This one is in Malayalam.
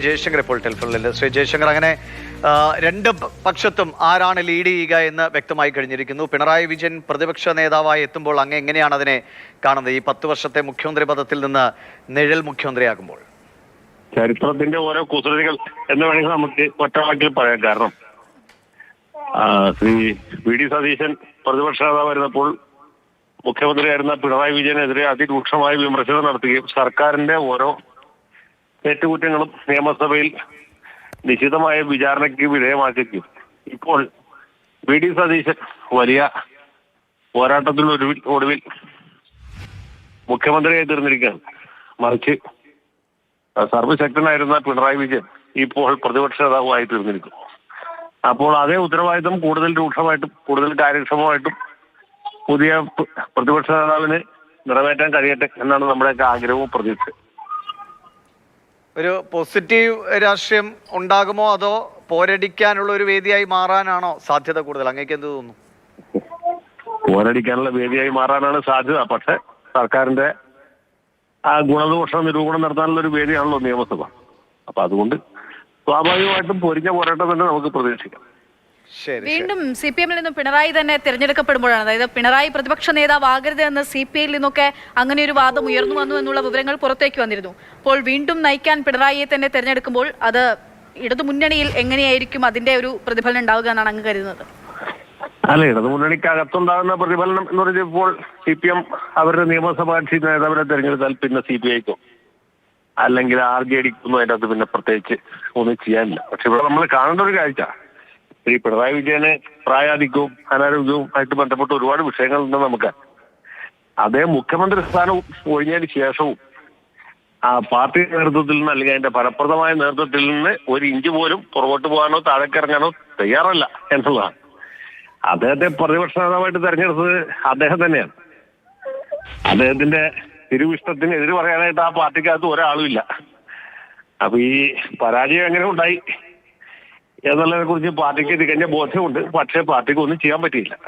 ജയശങ്കർ ഇപ്പോൾ ടെലിഫോണിൽ. ശ്രീ ജയശങ്കർ, അങ്ങനെ രണ്ട് പക്ഷത്തും ആരാണ് ലീഡ് ചെയ്യുക എന്ന് വ്യക്തമായി കഴിഞ്ഞിരിക്കുന്നു. പിണറായി വിജയൻ പ്രതിപക്ഷ നേതാവായി എത്തുമ്പോൾ അങ്ങ് എങ്ങനെയാണ് അതിനെ കാണുന്നത്? ഈ 10 വർഷത്തെ മുഖ്യമന്ത്രി പദത്തിൽ നിന്ന് നിഴൽ മുഖ്യമന്ത്രിയാകുമ്പോൾ ചരിത്രത്തിന്റെ ഓരോ കുസൃതികൾ എന്ന് വേണമെങ്കിൽ നമുക്ക് ഒറ്റവാക്കിൽ പറയാം. കാരണം ശ്രീ വി ഡി സതീശൻ പ്രതിപക്ഷ നേതാവായിരുന്നപ്പോൾ മുഖ്യമന്ത്രിയായിരുന്ന പിണറായി വിജയനെതിരെ അതിരൂക്ഷമായ വിമർശനം നടത്തുകയും സർക്കാരിന്റെ ഓരോ തെറ്റുകുറ്റങ്ങളും നിയമസഭയിൽ നിശിതമായ വിചാരണയ്ക്ക് വിധേയമാക്കുകയും ഇപ്പോൾ വി ഡി സതീശൻ വലിയ പോരാട്ടത്തിനൊടുവിൽ മുഖ്യമന്ത്രിയായി തീർന്നിരിക്കുകയാണ്. മറിച്ച് സർവശക്തനായിരുന്ന പിണറായി വിജയൻ ഇപ്പോൾ പ്രതിപക്ഷ നേതാവായി തീർന്നിരിക്കുന്നു. അപ്പോൾ അതേ ഉത്തരവാദിത്വം കൂടുതൽ രൂക്ഷമായിട്ടും കൂടുതൽ കാര്യക്ഷമമായിട്ടും പുതിയ പ്രതിപക്ഷ നേതാവിന് നിറവേറ്റാൻ കഴിയട്ടെ എന്നാണ് നമ്മുടെയൊക്കെ ആഗ്രഹവും പ്രതീക്ഷ. ഒരു പോസിറ്റീവ് രാഷ്ട്രീയം ഉണ്ടാകുമോ, അതോ പോരടിക്കാനുള്ള ഒരു വേദിയായി മാറാനാണോ സാധ്യത കൂടുതൽ? അങ്ങേക്ക് എന്ത് തോന്നുന്നു? പോരടിക്കാനുള്ള വേദിയായി മാറാനാണ് സാധ്യത. പക്ഷെ സർക്കാരിന്റെ ആ ഗുണദോഷ നിരൂപണം നടത്താനുള്ള ഒരു വേദിയാണല്ലോ നിയമസഭ. അപ്പൊ അതുകൊണ്ട് സ്വാഭാവികമായിട്ടും പൊരിഞ്ഞ പോരാട്ടം തന്നെ നമുക്ക് പ്രതീക്ഷിക്കാം. വീണ്ടും CPM-ൽ നിന്നും പിണറായി തന്നെ തിരഞ്ഞെടുക്കപ്പെടുമ്പോഴാണ്, അതായത് പിണറായി പ്രതിപക്ഷ നേതാവ് ആകരുത് എന്ന് CPI-ൽ നിന്നൊക്കെ അങ്ങനെ ഒരു വാദം ഉയർന്നു വന്നു എന്നുള്ള വിവരങ്ങൾ പുറത്തേക്ക് വന്നിരുന്നു. അപ്പോൾ വീണ്ടും നയിക്കാൻ പിണറായിയെ തന്നെ തിരഞ്ഞെടുക്കുമ്പോൾ അത് ഇടതുമുന്നണിയിൽ എങ്ങനെയായിരിക്കും അതിന്റെ ഒരു പ്രതിഫലനം ഉണ്ടാവുക എന്നാണ് അങ്ങ് കരുതുന്നത്? അല്ല, ഇടതുമുന്നണിക്ക് അകത്തുണ്ടാകുന്ന പ്രതിഫലനം എന്ന് പറഞ്ഞാൽ ഇപ്പോൾ CPM അവരുടെ നിയമസഭാ കക്ഷി നേതാവിനെ തിരഞ്ഞെടുത്താൽ പിന്നെ CPI-ക്കോ അല്ലെങ്കിൽ RJD-ക്കൊന്നും അതിൻ്റെ അകത്ത് പിന്നെ പ്രത്യേകിച്ച് ഒന്നും ചെയ്യാനില്ല. പക്ഷെ ഇവിടെ നമ്മൾ കാണേണ്ട ഒരു കാഴ്ച, ഈ പിണറായി വിജയന് പ്രായാധിക്യവും അനാരോഗ്യവും ആയിട്ട് ബന്ധപ്പെട്ട ഒരുപാട് വിഷയങ്ങളുണ്ട്. നമുക്ക് അതേ മുഖ്യമന്ത്രി സ്ഥാനം ഒഴിഞ്ഞതിന് ശേഷവും ആ പാർട്ടി നേതൃത്വത്തിൽ നിന്ന് അല്ലെങ്കിൽ അതിന്റെ ഫലപ്രദമായ നേതൃത്വത്തിൽ നിന്ന് ഒരു ഇഞ്ച് പോലും പുറകോട്ട് പോകാനോ താഴേക്കിറങ്ങാനോ തയ്യാറല്ല എന്നുള്ളതാണ്. അദ്ദേഹത്തെ പ്രതിപക്ഷ നേതാവായിട്ട് തെരഞ്ഞെടുത്തത് അദ്ദേഹം തന്നെയാണ്. അദ്ദേഹത്തിന്റെ തിരുവിഷ്ടത്തിന് എതിര് പറയാനായിട്ട് ആ പാർട്ടിക്കകത്ത് ഒരാളും ഇല്ല. അപ്പൊ ഈ പരാജയം എങ്ങനെ ഉണ്ടായി എന്നുള്ളതിനെ കുറിച്ച് പാർട്ടിക്ക് തികഞ്ഞ ബോധ്യമുണ്ട്. പക്ഷേ പാർട്ടിക്ക് ഒന്നും ചെയ്യാൻ പറ്റിയില്ല.